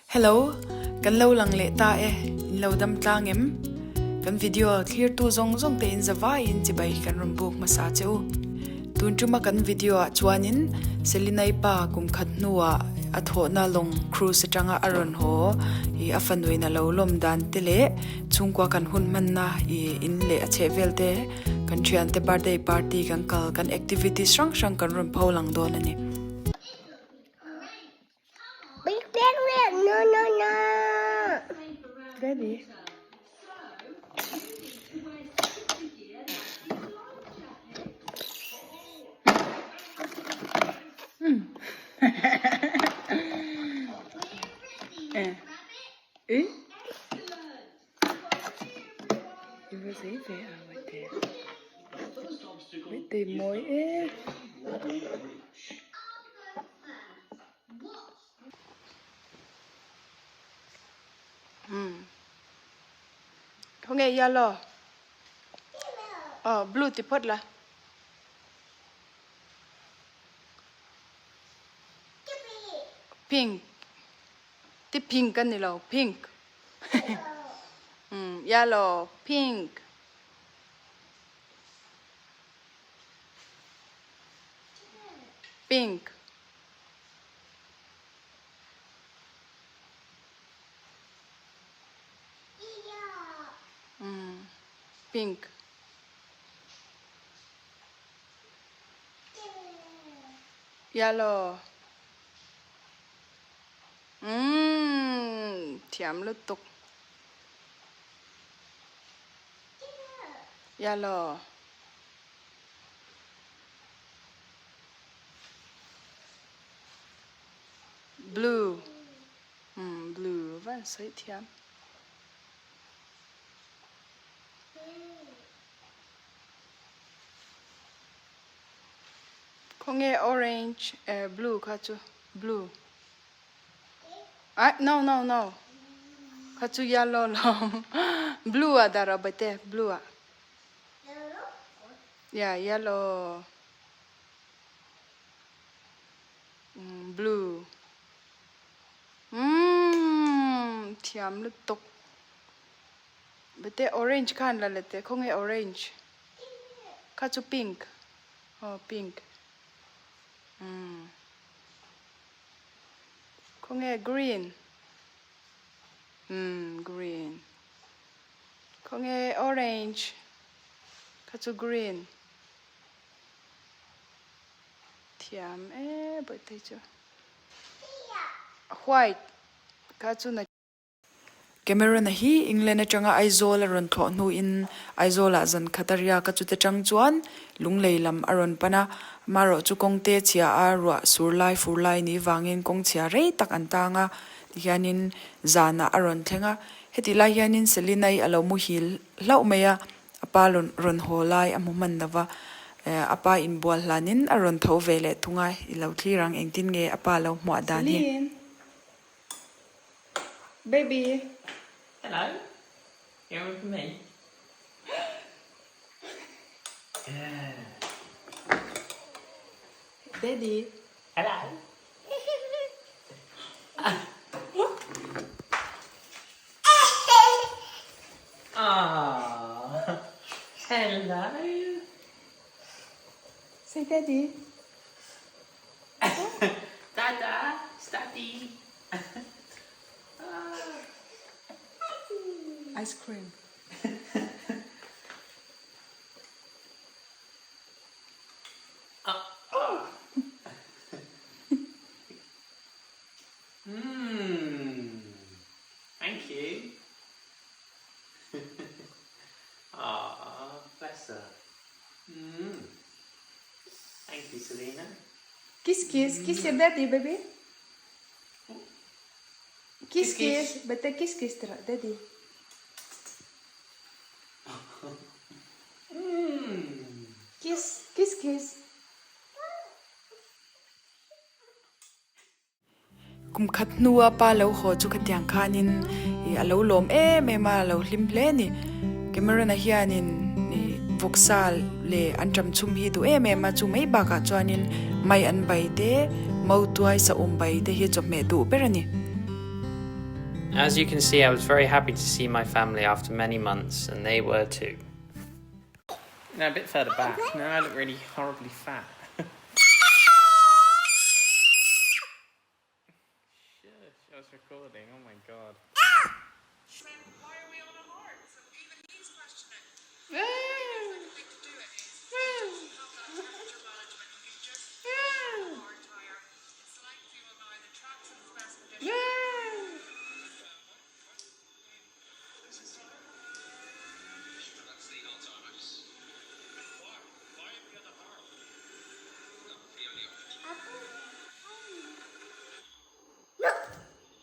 Hello, kan lo lang le ta in lo dam tlangem kan video clear tu zong te in zawai in chibai kan rumbuk masa cheu tun tuma kan video chuanin selinai pa kum khat nuwa atho na long cruise atanga aron ho I afanoi na lo lom dan tele chungkwa kan hun man na I in le ache velte kan thian te birthday party kan kal kan activity strong kan rum phaulang don ani No. Daddy. You will say they are right there. With the moi Không nghe yellow. Blue thì phất là. Pink. Thì pink cái này là pink. Yellow, pink. Pink. Pink. Yellow. Thiam lứt tục. Yellow. Blue. Blue vẫn sấy thiam. Không nghe orange, blue khá chú. Blue. No. Khá chú yellow lòng. Blue à đara bạch tê, blue à. Yeah, yellow. Blue. Thiam lứt tục. Bạch tê orange khan là lệ tê, không nghe orange. Khá chú pink. Pink. Không nghe green. Green. Không nghe orange. Khá chú green. Thiam bởi thế chưa? White. Khá chú na. Camera na hi England atanga aizola ron tho nu in aizola zan khataria ka chute chang chuan lunglei lam aron pana maro chu kongte chia a ro surlai furlai ni wangin kong chia rei tak antanga hianin zana aron thenga heti lai hianin selinai alo mu hil lau meya apalon ron holai amuman dawa apa in bol lanin aron tho vele thunga ilo thlirang engtin nge apa lo mo dan hi baby. Hello. You're with me. Yeah. Daddy. Hello. Hello. Say daddy. Dada. Daddy. Ice cream. Thank you. Bless her. Thank you, Selena. Kiss your daddy, baby. Kiss. Better kiss, daddy. Kiss. Kum khat nuwa pa lo ho chu khatyang khanin alo lom ma lo hlim hle ni camera na hianin ni voksal le antram chum hi du ma chu mai ba ka chuanin mai an bai te mau tuai sa bai te hi chop me du perani As you can see, I was very happy to see my family after many months, and they were too. Now a bit further back. Now I look really horribly fat. Shush, I was recording. Oh my god. Why are we on a heart? So even he's questioning. The thing to do it is have that temperature management. You can just the heart higher. It's like fuel now. The tracks in its best condition.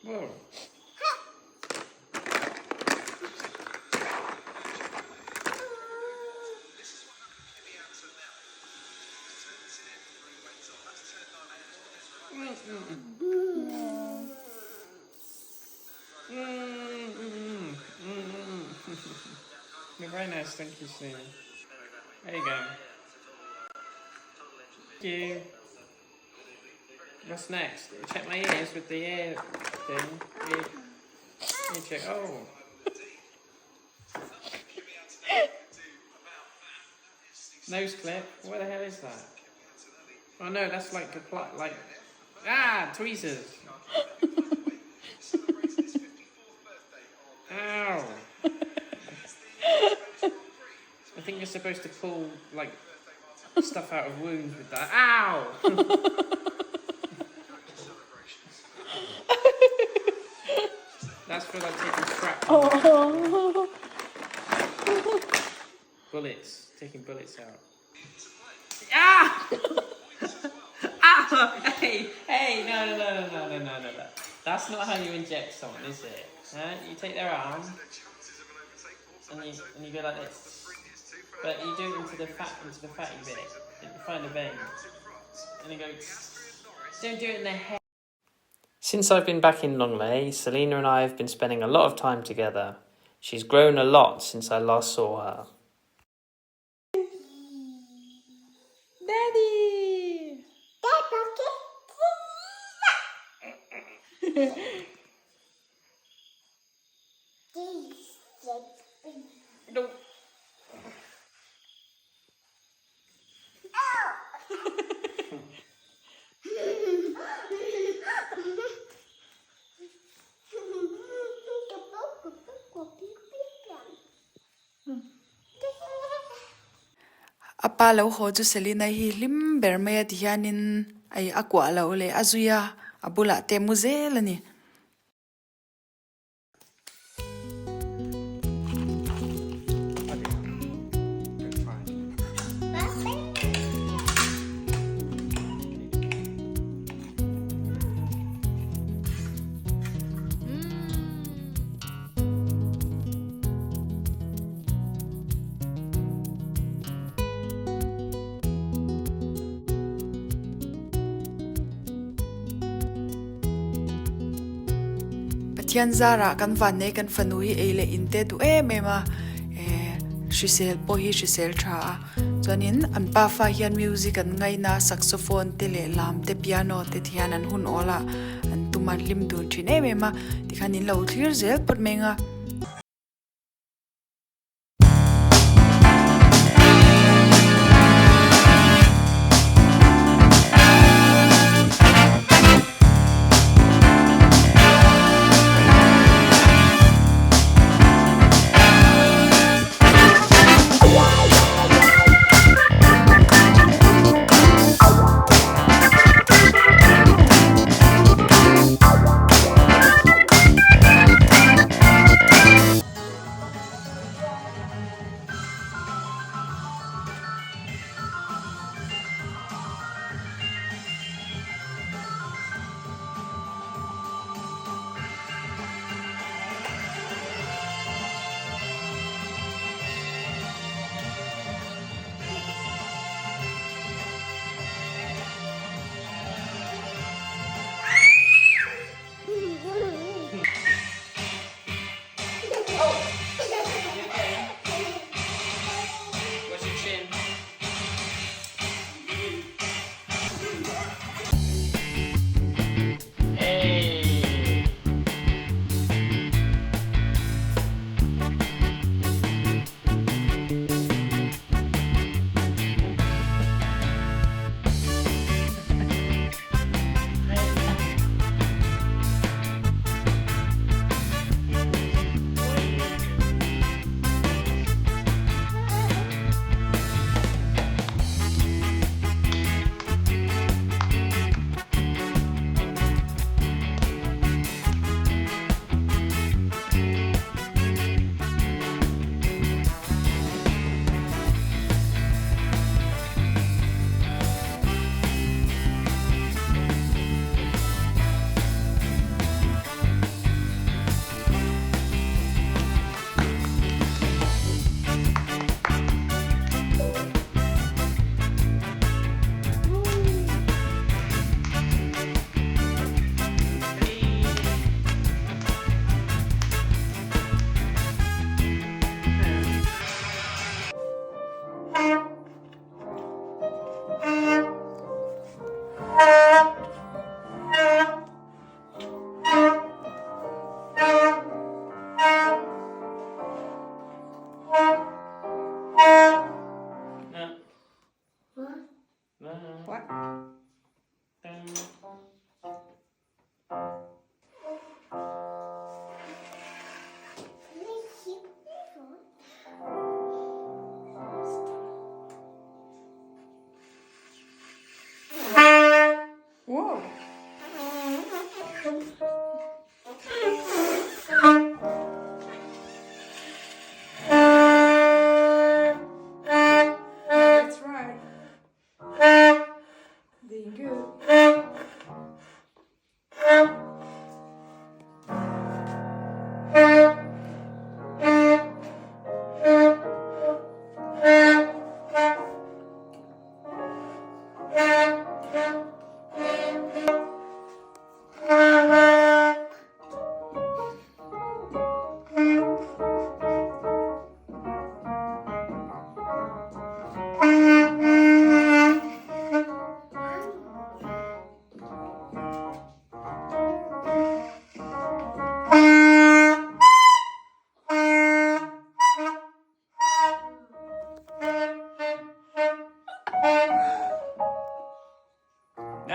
Whoa. You're very nice, thank you, Selena. There you go. Thank you. What's next? Check my ears with the ear thing. Ear check. Oh. Nose clip. What the hell is that? Oh no, that's like tweezers. Ow. I think you're supposed to pull like stuff out of wounds with that. Ow. That's for like taking scrap. Bullets. Taking bullets out. Ah! Ah! Hey! No. That's not how you inject someone, is it? You take their arm and you go like this. But you do it into the fatty bit. You find a vein. And you go. Don't do it in the head. Since I've been back in Longley, Selena and I have been spending a lot of time together. She's grown a lot since I last saw her. Daddy! No. Apa lo ho chu Selina hi lim ber mai ti hianin ai akwa lo le azuya abula te muzelani. Thian zara kan van ne kan fanui ele inte tu ema shisel po hi shisel tha chonin an pa fa hian music an ngai na saxophone te le lam te piano te thian an hun ola an tuman lim dun thin ema tikhanin lo clear zel pot menga.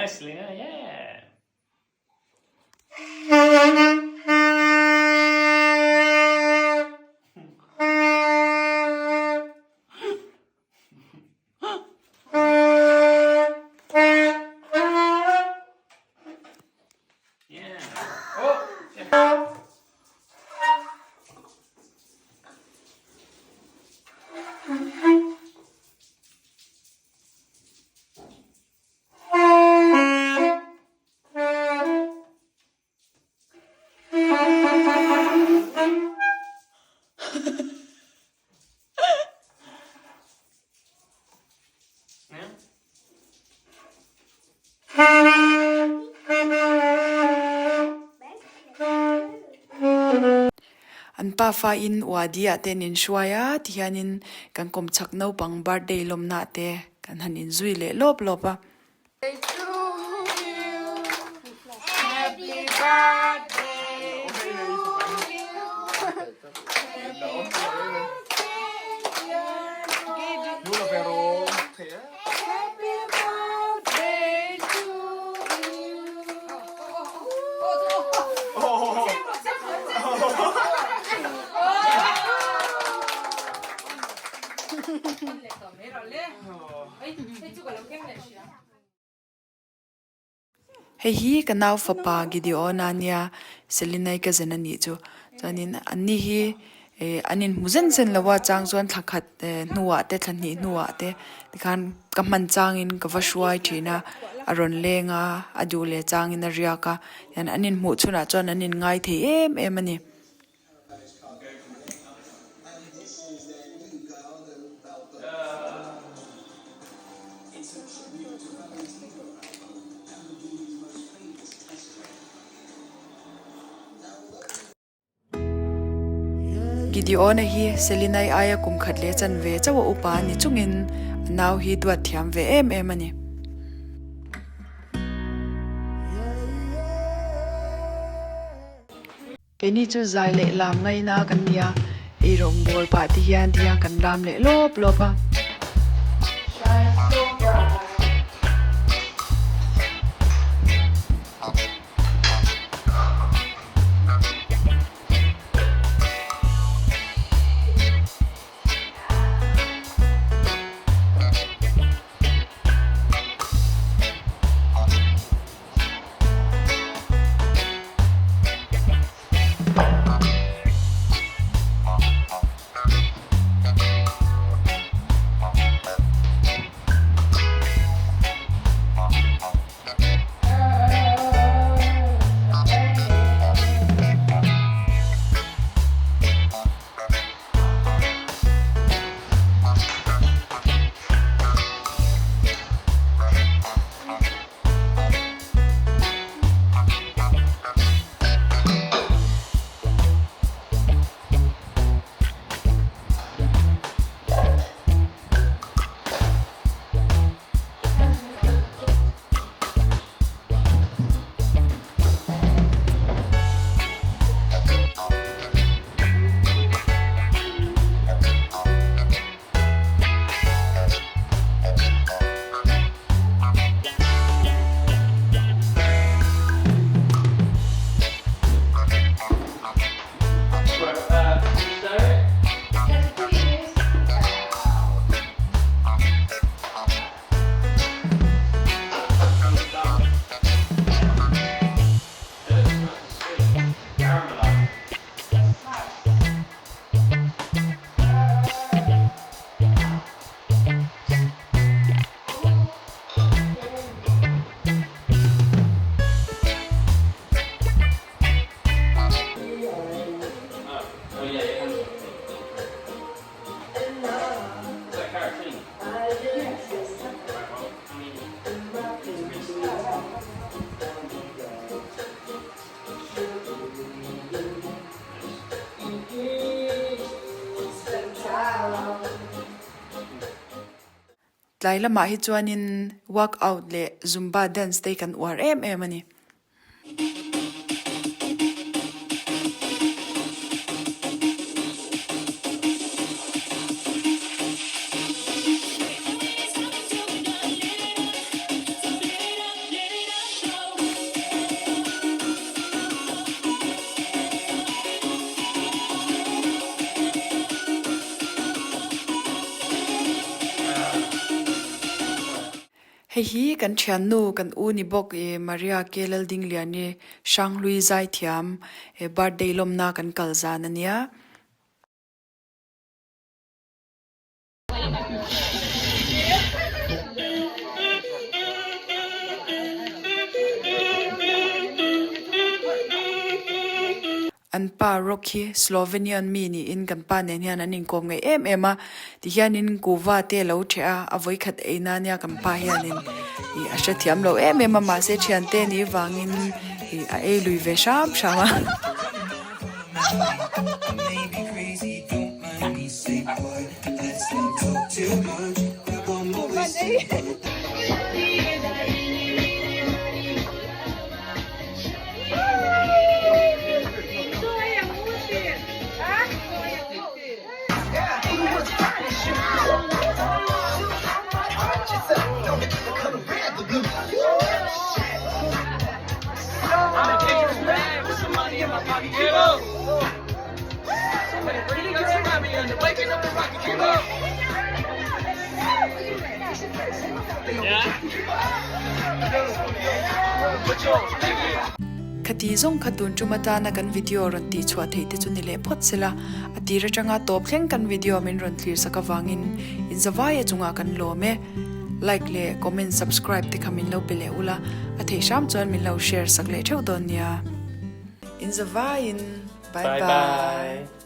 Nice, Selena. Yeah. Yeah. Oh. Yeah. An pa fa in wadia ten in shuaya tihanin kan kom chak no pang birthday lom na te kan hanin zui le lop lopa. Happy birthday to you. Happy birthday to Hei hi kan nau fa pa Gideon ania Selinai ka zena ni chu chanin anni hi anin muzen sen lawa chang chuan thakhat nuwa te thlanni nuwa te tikhan kaman changin ka vashwai thina aron lenga adu le changin a riaka yan anin mu chuna chon anin ngai the em ani Gideon hi Selinai aya kum khatle chan ve chawa upa ni chungin naw hi duat thiam ve em ani Keni chu zai le lam ngai na kan nia I rong bol pa ti hian kan lam le lop lopa Tlai lama hi chuanin workout le zumba dance te kan war em ani hi kan thiannu kan u ni bok Maria kelal ding liani Shang Lui Zai Thiam birthday lomna kan kalzan ania an pa Rocky Slovenian mi ni in kan pa nen hian an in kom ngai em a ti hian in kuwa te lo thea a voi khat eina nia kan pa hian in I a sha thiam lo em a ma se thian te ni wangin a e lui ve sham shama I'm a dangerous man with some money in my pocket. Give up. Somebody pretty girl got me under waking up the rocket. Give up. Yeah. khati zong khatun chumata na kan video ron ti chwa thei te chu ni le phot sela atira changa top thleng kan video min ron thlir saka wangin in zawaya chunga kan lo me like le comment subscribe te khamin lo pele ula athei sham chon min lo share sak le theu don nia in zawain bye bye